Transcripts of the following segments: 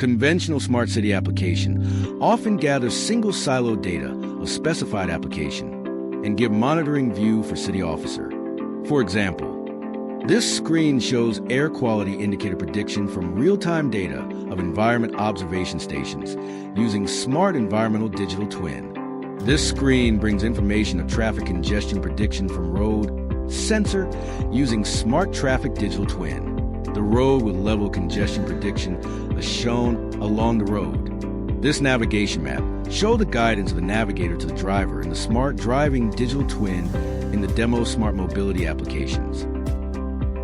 Conventional smart city application often gathers single siloed data of specified application and give monitoring view for city officer. For example, this screen shows air quality indicator prediction from real-time data of environment observation stations using smart environmental digital twin. This screen brings information of traffic congestion prediction from road sensor using smart traffic digital twin. The road with level congestion prediction is shown along the road. This navigation map shows the guidance of the navigator to the driver in the smart driving digital twin in the demo smart mobility applications.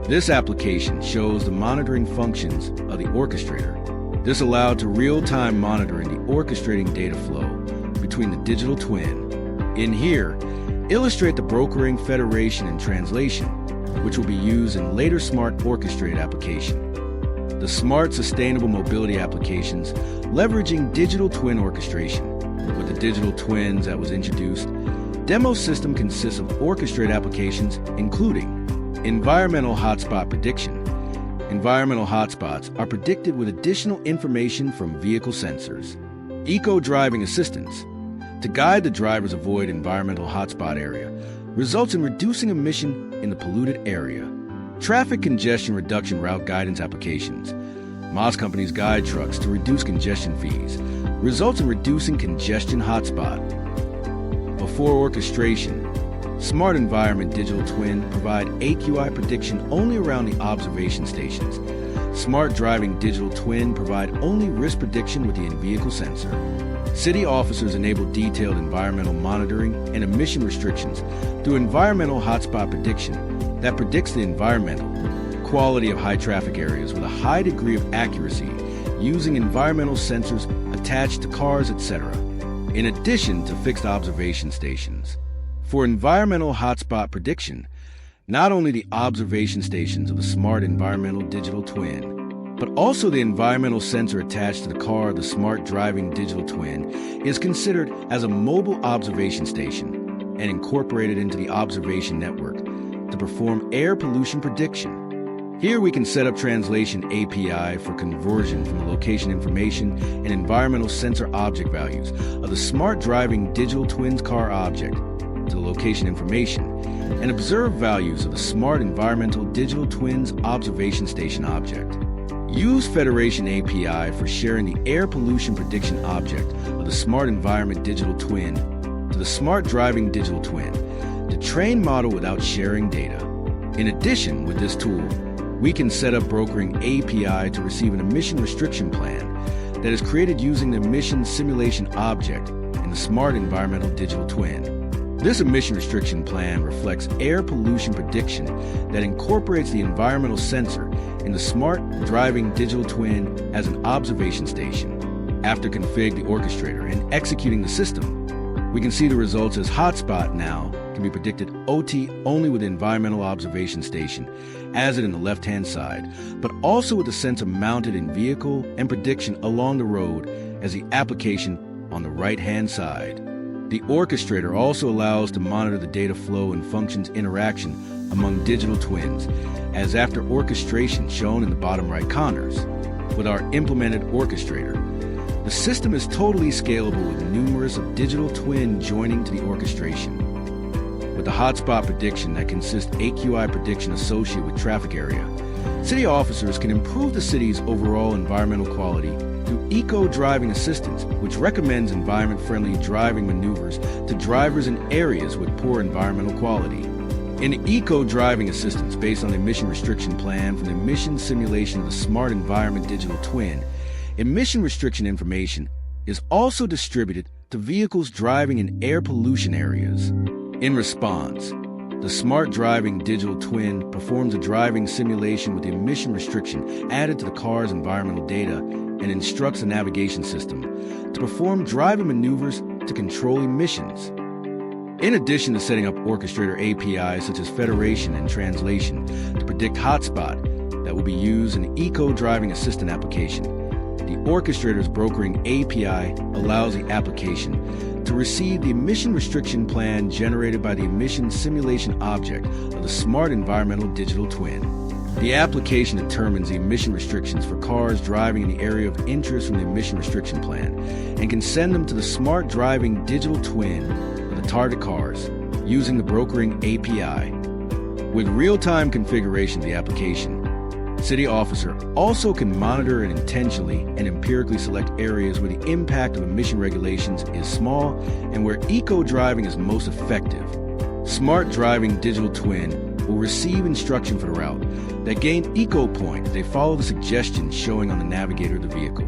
This application shows the monitoring functions of the orchestrator. This allowed to real-time monitoring the orchestrating data flow between the digital twin. In here, illustrate the brokering, federation, and translation, which will be used in later smart orchestrated application. The smart sustainable mobility applications leveraging digital twin orchestration. With the digital twins that was introduced, demo system consists of orchestrated applications including environmental hotspot prediction. Environmental hotspots are predicted with additional information from vehicle sensors. Eco-driving assistance. To guide the drivers avoid environmental hotspot area results in reducing emission in the polluted area. Traffic congestion reduction route guidance applications. Moss Company's guide trucks to reduce congestion fees results in reducing congestion hotspot. Before orchestration, Smart Environment Digital Twin provide AQI prediction only around the observation stations. Smart Driving Digital Twin provide only risk prediction with the in-vehicle sensor. City officers enable detailed environmental monitoring and emission restrictions through environmental hotspot prediction that predicts the environmental quality of high traffic areas with a high degree of accuracy using environmental sensors attached to cars, etc., in addition to fixed observation stations. For environmental hotspot prediction, not only the observation stations of the smart environmental digital twin, but also the environmental sensor attached to the car of the smart driving digital twin is considered as a mobile observation station and incorporated into the observation network to perform air pollution prediction. Here we can set up translation API for conversion from the location information and environmental sensor object values of the smart driving digital twins car object to the location information and observe values of the smart environmental digital twins observation station object. Use Federation API for sharing the air pollution prediction object of the smart environment digital twin to the smart driving digital twin to train model without sharing data. In addition, with this tool, we can set up brokering API to receive an emission restriction plan that is created using the emission simulation object in the smart environmental digital twin. This emission restriction plan reflects air pollution prediction that incorporates the environmental sensor in the smart driving digital twin as an observation station. After config the orchestrator and executing the system, we can see the results as hotspot now can be predicted OT only with the environmental observation station, as it in the left-hand side, but also with the sensor mounted in vehicle and prediction along the road as the application on the right-hand side. The orchestrator also allows to monitor the data flow and functions interaction among digital twins, as after orchestration shown in the bottom right corners. With our implemented orchestrator, the system is totally scalable with numerous of digital twin joining to the orchestration. With the hotspot prediction that consists AQI prediction associated with traffic area, city officers can improve the city's overall environmental quality through eco-driving assistance, which recommends environment-friendly driving maneuvers to drivers in areas with poor environmental quality. In eco-driving assistance based on the emission restriction plan from the emission simulation of the smart environment digital twin, emission restriction information is also distributed to vehicles driving in air pollution areas. In response, the smart driving digital twin performs a driving simulation with the emission restriction added to the car's environmental data and instructs the navigation system to perform driving maneuvers to control emissions. In addition to setting up orchestrator APIs such as federation and translation to predict hotspot that will be used in the eco-driving assistant application, the orchestrator's brokering API allows the application to receive the emission restriction plan generated by the emission simulation object of the smart environmental digital twin. The application determines the emission restrictions for cars driving in the area of interest from the emission restriction plan and can send them to the smart driving digital twin of the target cars using the brokering API. With real-time configuration of the application, City Officer also can monitor and intentionally and empirically select areas where the impact of emission regulations is small and where eco-driving is most effective. Smart Driving Digital Twin will receive instruction for the route. They gain eco point. They follow the suggestions showing on the navigator of the vehicle.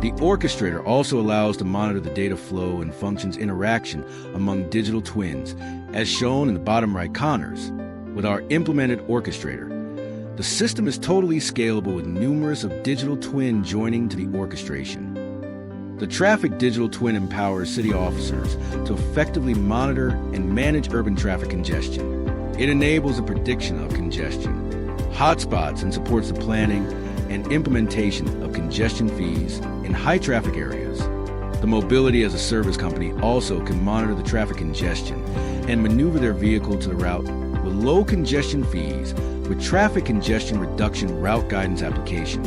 The orchestrator also allows to monitor the data flow and functions interaction among digital twins, as shown in the bottom right corners. With our implemented orchestrator, the system is totally scalable with numerous of digital twin joining to the orchestration. The traffic digital twin empowers city officers to effectively monitor and manage urban traffic congestion. It enables the prediction of congestion, hotspots, and supports the planning and implementation of congestion fees in high traffic areas. The Mobility as a Service company also can monitor the traffic congestion and maneuver their vehicle to the route with low congestion fees with traffic congestion reduction route guidance application.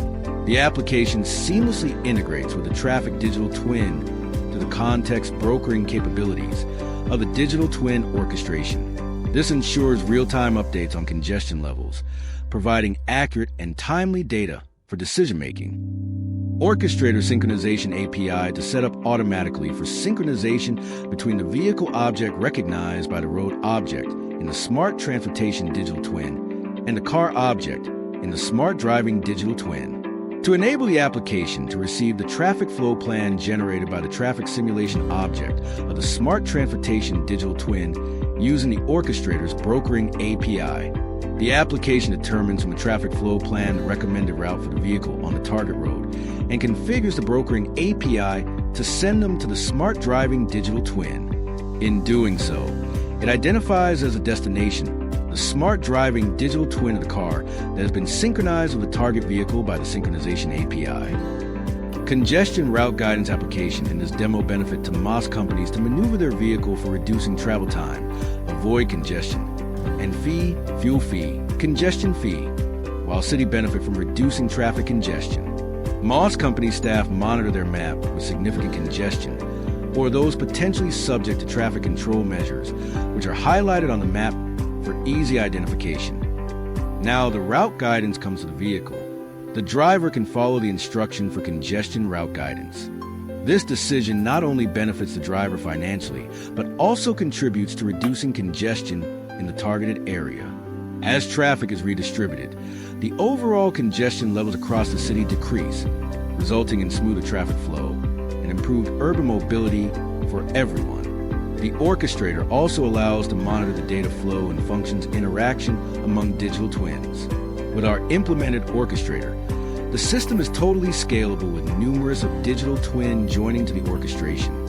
The application seamlessly integrates with the traffic digital twin to the context brokering capabilities of the digital twin orchestration. This ensures real-time updates on congestion levels, providing accurate and timely data for decision-making. Orchestrator Synchronization API to set up automatically for synchronization between the vehicle object recognized by the road object in the Smart Transportation Digital Twin and the car object in the Smart Driving Digital Twin. To enable the application to receive the traffic flow plan generated by the traffic simulation object of the Smart Transportation Digital Twin using the orchestrator's brokering API, the application determines from the traffic flow plan the recommended route for the vehicle on the target road and configures the brokering API to send them to the Smart Driving Digital Twin. In doing so, it identifies as a destination the Smart Driving Digital Twin of the car that has been synchronized with the target vehicle by the Synchronization API. Congestion route guidance application in this demo benefit to MOS companies to maneuver their vehicle for reducing travel time, avoid congestion, and fuel fee, congestion fee, while city benefit from reducing traffic congestion. MOS company staff monitor their map with significant congestion or those potentially subject to traffic control measures, which are highlighted on the map for easy identification. Now the route guidance comes to the vehicle. The driver can follow the instruction for congestion route guidance. This decision not only benefits the driver financially, but also contributes to reducing congestion in the targeted area. As traffic is redistributed, the overall congestion levels across the city decrease, resulting in smoother traffic flow and improved urban mobility for everyone. The orchestrator also allows to monitor the data flow and functions interaction among digital twins. With our implemented orchestrator, the system is totally scalable with numerous of digital twin joining to the orchestration.